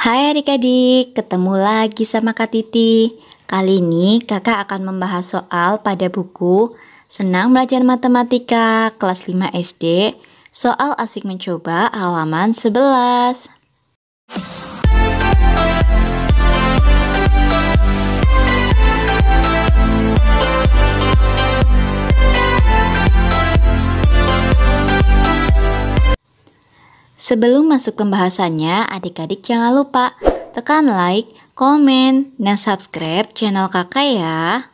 Hai adik-adik, ketemu lagi sama Kak Titi. Kali ini kakak akan membahas soal pada buku Senang Belajar Matematika kelas 5 SD, soal asik mencoba halaman 11. Sebelum masuk pembahasannya, adik-adik jangan lupa tekan like, komen, dan subscribe channel kakak ya.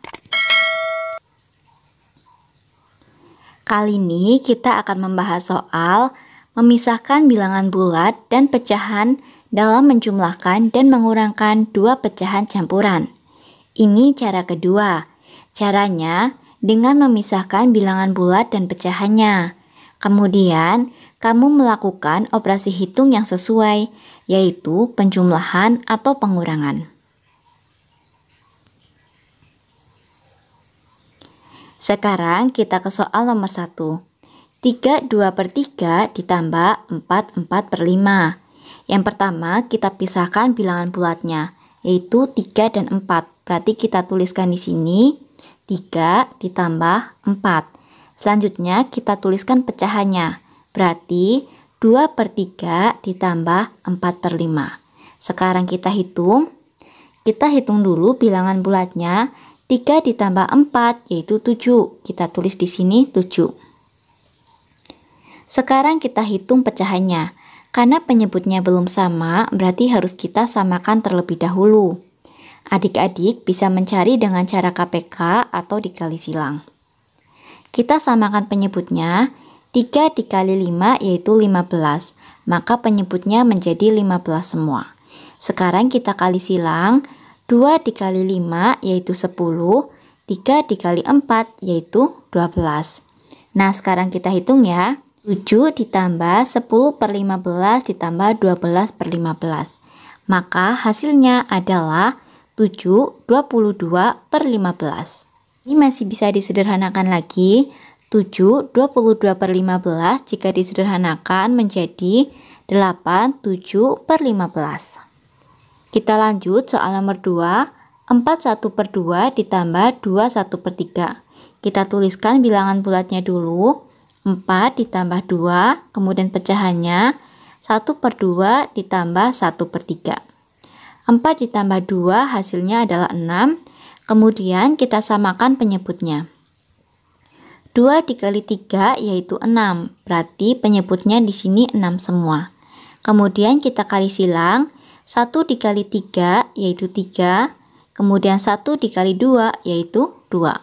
Kali ini kita akan membahas soal memisahkan bilangan bulat dan pecahan dalam menjumlahkan dan mengurangkan dua pecahan campuran. Ini cara kedua. Caranya dengan memisahkan bilangan bulat dan pecahannya. Kemudian, kamu melakukan operasi hitung yang sesuai, yaitu penjumlahan atau pengurangan. Sekarang kita ke soal nomor 1. 3/2/3 ditambah 4/4/5. Yang pertama kita pisahkan bilangan bulatnya, yaitu 3 dan 4. Berarti kita tuliskan di sini 3 ditambah 4. Selanjutnya kita tuliskan pecahannya. Berarti 2/3 ditambah 4/5. Sekarang kita hitung dulu bilangan bulatnya. 3 ditambah 4 yaitu 7. Kita tulis di sini 7. Sekarang kita hitung pecahannya. Karena penyebutnya belum sama, berarti harus kita samakan terlebih dahulu. Adik-adik bisa mencari dengan cara KPK atau dikali silang. Kita samakan penyebutnya. 3 dikali 5 yaitu 15, maka penyebutnya menjadi 15 semua. Sekarang kita kali silang, 2 dikali 5 yaitu 10, 3 dikali 4 yaitu 12. Nah sekarang kita hitung ya, 7 ditambah 10/15 ditambah 12/15. Maka hasilnya adalah 7/22/15. Ini masih bisa disederhanakan lagi. 7/22/15 jika disederhanakan menjadi 8/7/15. Kita lanjut soal nomor 2. 4/1/2 ditambah 2/1/3. Kita tuliskan bilangan bulatnya dulu. 4 ditambah 2, kemudian pecahannya 1/2 ditambah 1/3. 4 ditambah 2 hasilnya adalah 6. Kemudian kita samakan penyebutnya. 2 dikali 3 yaitu 6, berarti penyebutnya di sini 6 semua. Kemudian kita kali silang, 1 dikali 3 yaitu 3, kemudian 1 dikali 2 yaitu 2.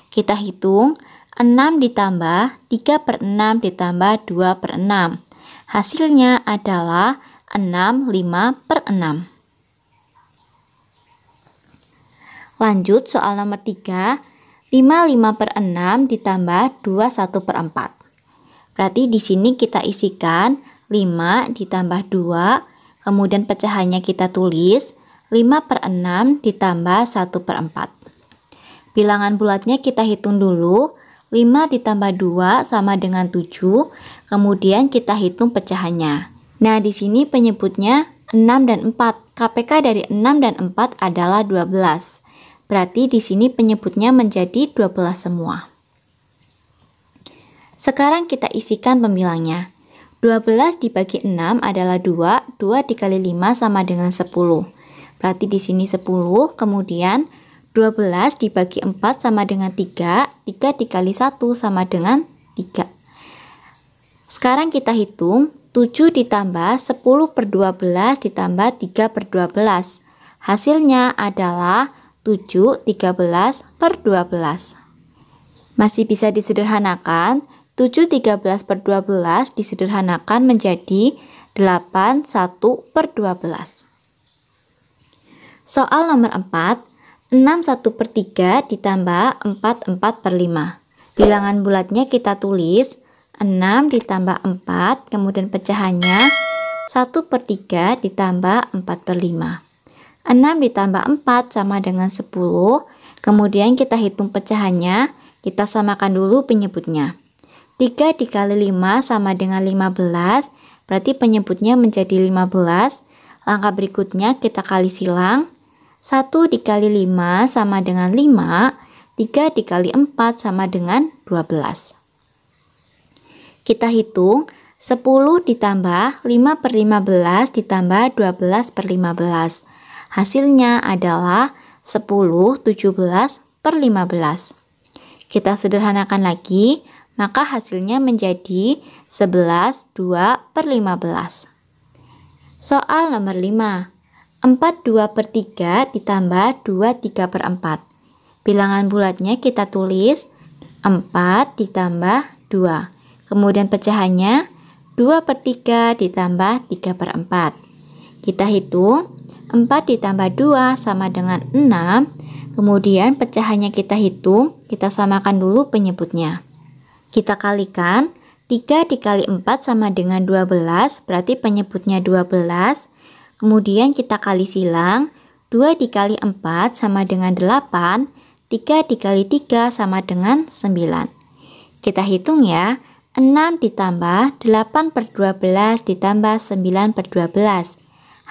Kita hitung, 6 ditambah 3/6 ditambah 2/6. Hasilnya adalah 6 5/6. Lanjut soal nomor 3. 5 5/6 ditambah 2 1/4. Berarti di sini kita isikan 5 ditambah 2, kemudian pecahannya kita tulis 5/6 ditambah 1/4. Bilangan bulatnya kita hitung dulu, 5 ditambah 2 sama dengan 7, kemudian kita hitung pecahannya. Nah di sini penyebutnya 6 dan 4. KPK dari 6 dan 4 adalah 12. Berarti di sini penyebutnya menjadi 12 semua. Sekarang kita isikan pembilangnya. 12 dibagi 6 adalah 2, 2 dikali 5 sama dengan 10. Berarti di sini 10, kemudian 12 dibagi 4 sama dengan 3, 3 dikali 1 sama dengan 3. Sekarang kita hitung, 7 ditambah 10/12 ditambah 3/12. Hasilnya adalah 7 13/12. Masih bisa disederhanakan. 7 13/12 disederhanakan menjadi 8 1/12. Soal nomor 4. 6 1/3 ditambah 4 4/5. Bilangan bulatnya kita tulis 6 ditambah 4, kemudian pecahannya 1/3 ditambah 4/5. 6 ditambah 4 sama dengan 10, kemudian kita hitung pecahannya, kita samakan dulu penyebutnya. 3 dikali 5 sama dengan 15, berarti penyebutnya menjadi 15. Langkah berikutnya kita kali silang. 1 dikali 5 sama dengan 5, 3 dikali 4 sama dengan 12. Kita hitung 10 ditambah 5 per 15 ditambah 12 per 15. Hasilnya adalah 10 17 per 15. Kita sederhanakan lagi, maka hasilnya menjadi 11 2 per 15. Soal nomor 5. 4 2 per 3 ditambah 2 3 per 4. Bilangan bulatnya kita tulis 4 ditambah 2. Kemudian pecahannya 2 per 3 ditambah 3 per 4. Kita hitung 4 ditambah 2 sama dengan 6. Kemudian pecahannya kita hitung, kita samakan dulu penyebutnya. Kita kalikan, 3 dikali 4 sama dengan 12, berarti penyebutnya 12. Kemudian kita kali silang, 2 dikali 4 sama dengan 8, 3 dikali 3 sama dengan 9. Kita hitung ya, 6 ditambah 8 per 12 ditambah 9 per 12.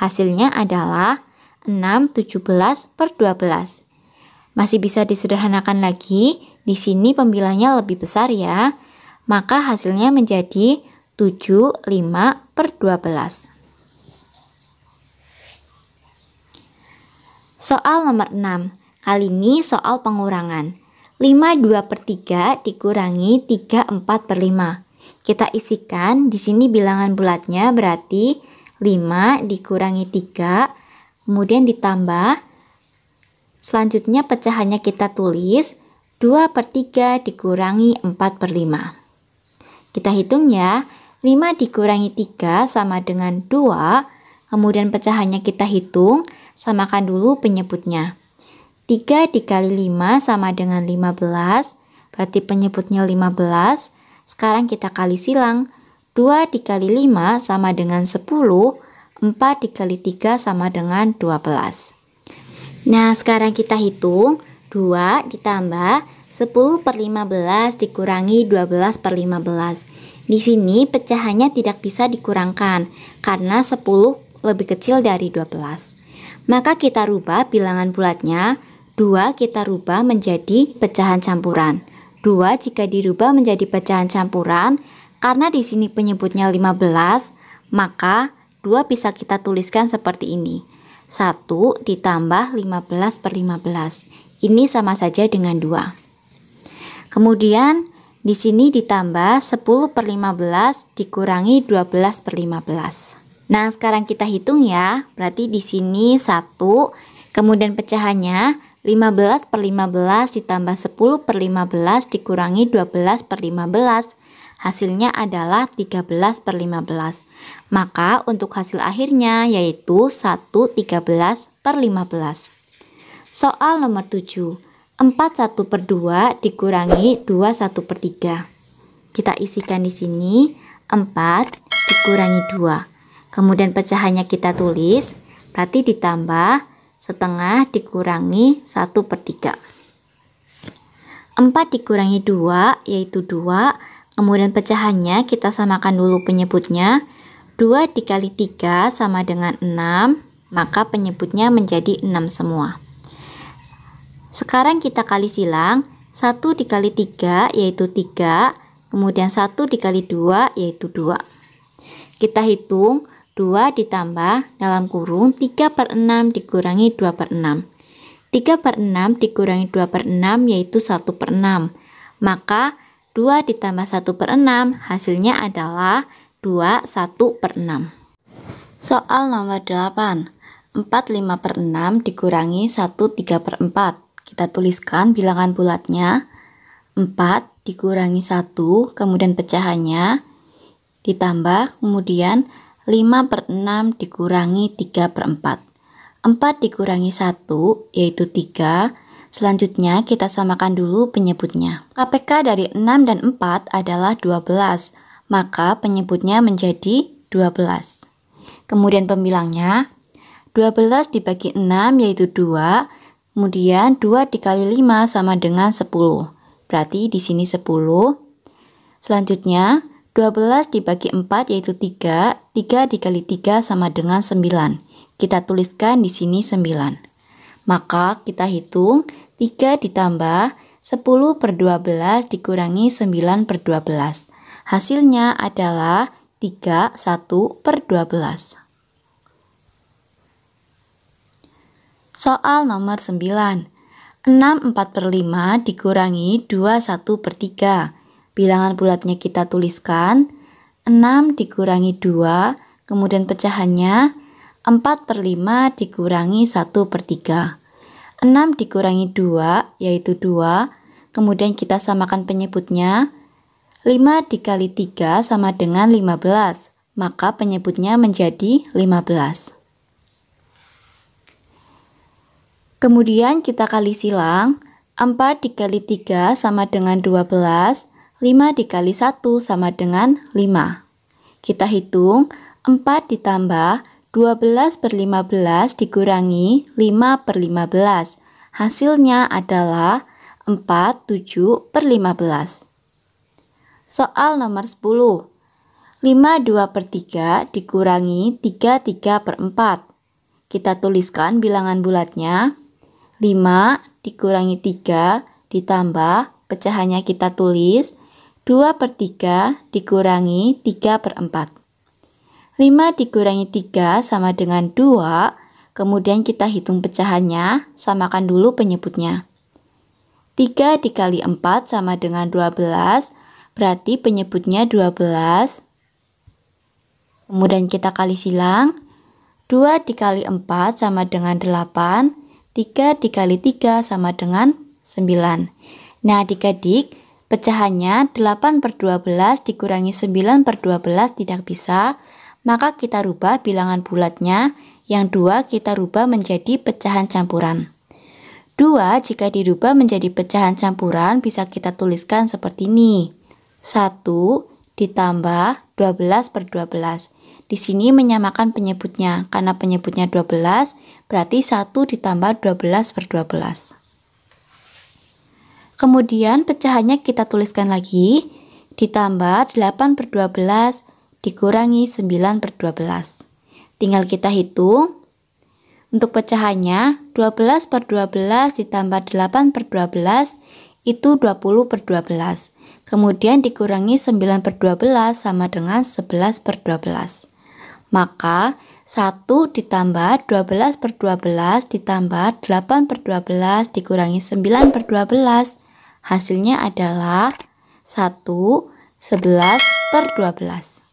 Hasilnya adalah 6 17 per 12. Masih bisa disederhanakan lagi, di sini pembilangnya lebih besar ya, maka hasilnya menjadi 7 5 per 12. Soal nomor 6. Kali ini soal pengurangan. 5 2 per 3 dikurangi 3 4 per 5. Kita isikan, di sini bilangan bulatnya berarti 5 dikurangi 3, kemudian ditambah. Selanjutnya pecahannya kita tulis 2 per 3 dikurangi 4 per 5. Kita hitung ya, 5 dikurangi 3 sama dengan 2, kemudian pecahannya kita hitung, samakan dulu penyebutnya. 3 dikali 5 sama dengan 15, berarti penyebutnya 15. Sekarang kita kali silang. 2 dikali 5 sama dengan 10, 4 dikali 3 sama dengan 12. Nah, sekarang kita hitung. 2 ditambah 10 per 15 dikurangi 12 per 15. Di sini pecahannya tidak bisa dikurangkan, karena 10 lebih kecil dari 12. Maka kita rubah bilangan bulatnya, 2 kita rubah menjadi pecahan campuran. 2 jika dirubah menjadi pecahan campuran, karena di sini penyebutnya 15, maka 2 bisa kita tuliskan seperti ini. 1 ditambah 15 per 15. Ini sama saja dengan 2. Kemudian di sini ditambah 10 per 15 dikurangi 12 per 15. Nah, sekarang kita hitung ya. Berarti di sini 1, kemudian pecahannya 15 per 15 ditambah 10 per 15 dikurangi 12 per 15. Hasilnya adalah 13 per 15. Maka untuk hasil akhirnya yaitu 1 13 per 15. Soal nomor 7. 4 1 per 2 dikurangi 2 1 per 3. Kita isikan di sini 4 dikurangi 2. Kemudian pecahannya kita tulis, berarti ditambah setengah dikurangi 1 per 3. 4 dikurangi 2 yaitu 2, kemudian pecahannya kita samakan dulu penyebutnya. 2 dikali 3 sama dengan 6, maka penyebutnya menjadi 6 semua. Sekarang kita kali silang, 1 dikali 3 yaitu 3, kemudian 1 dikali 2 yaitu 2. Kita hitung, 2 ditambah dalam kurung 3 per 6 dikurangi 2 per 6. 3 per 6 dikurangi 2 per 6 yaitu 1 per 6. Maka 2 ditambah 1 per 6 hasilnya adalah 2 1 per 6. Soal nomor 8. 4 5 per 6 dikurangi 1 3 per 4. Kita tuliskan bilangan bulatnya. 4 dikurangi 1, kemudian pecahannya ditambah, kemudian 5 per 6 dikurangi 3 per 4. 4 dikurangi 1 yaitu 3. Selanjutnya kita samakan dulu penyebutnya. KPK dari 6 dan 4 adalah 12, maka penyebutnya menjadi 12. Kemudian pembilangnya 12 dibagi 6 yaitu 2, kemudian 2 dikali 5 sama dengan 10. Berarti di sini 10. Selanjutnya 12 dibagi 4 yaitu 3, 3 dikali 3 sama dengan 9. Kita tuliskan di sini 9. Maka kita hitung 3 ditambah 10 per 12 dikurangi 9 per 12. Hasilnya adalah 31 per 12. Soal nomor 9. 6/4 per 5 dikurangi 21 per 3. Bilangan bulatnya kita tuliskan 6 dikurangi 2, kemudian pecahannya 4 per 5 dikurangi 1 per 3. 6 dikurangi 2 yaitu 2, kemudian kita samakan penyebutnya. 5 dikali 3 sama dengan 15, maka penyebutnya menjadi 15. Kemudian kita kali silang, 4 dikali 3 sama dengan 12, 5 dikali 1 sama dengan 5. Kita hitung, 4 ditambah 12 per 15 dikurangi 5 per 15. Hasilnya adalah 47 per 15. Soal nomor 10. 52 per 3 dikurangi 33 per 4. Kita tuliskan bilangan bulatnya. 5 dikurangi 3 ditambah pecahannya kita tulis 2 per 3 dikurangi 3 per 4. 5 dikurangi 3 sama dengan 2, kemudian kita hitung pecahannya, samakan dulu penyebutnya. 3 dikali 4 sama dengan 12, berarti penyebutnya 12. Kemudian kita kali silang, 2 dikali 4 sama dengan 8, 3 dikali 3 sama dengan 9. Nah adik-adik, pecahannya 8 per 12 dikurangi 9 per 12 tidak bisa, maka kita rubah bilangan bulatnya, yang 2 kita rubah menjadi pecahan campuran. 2 jika dirubah menjadi pecahan campuran bisa kita tuliskan seperti ini. 1 ditambah 12 per 12. Di sini menyamakan penyebutnya, karena penyebutnya 12, berarti 1 ditambah 12 per 12. Kemudian pecahannya kita tuliskan lagi, ditambah 8 per 12 dikurangi 9 per 12. Tinggal kita hitung, untuk pecahannya 12 per 12 ditambah 8 per 12 itu 20 per 12. Kemudian dikurangi 9 per 12 sama dengan 11 per 12. Maka 1 ditambah 12 per 12 ditambah 8 per 12 dikurangi 9 per 12. Hasilnya adalah 1, 11 per 12.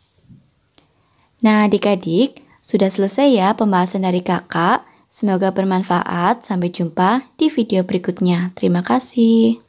Nah adik-adik, sudah selesai ya pembahasan dari kakak. Semoga bermanfaat. Sampai jumpa di video berikutnya. Terima kasih.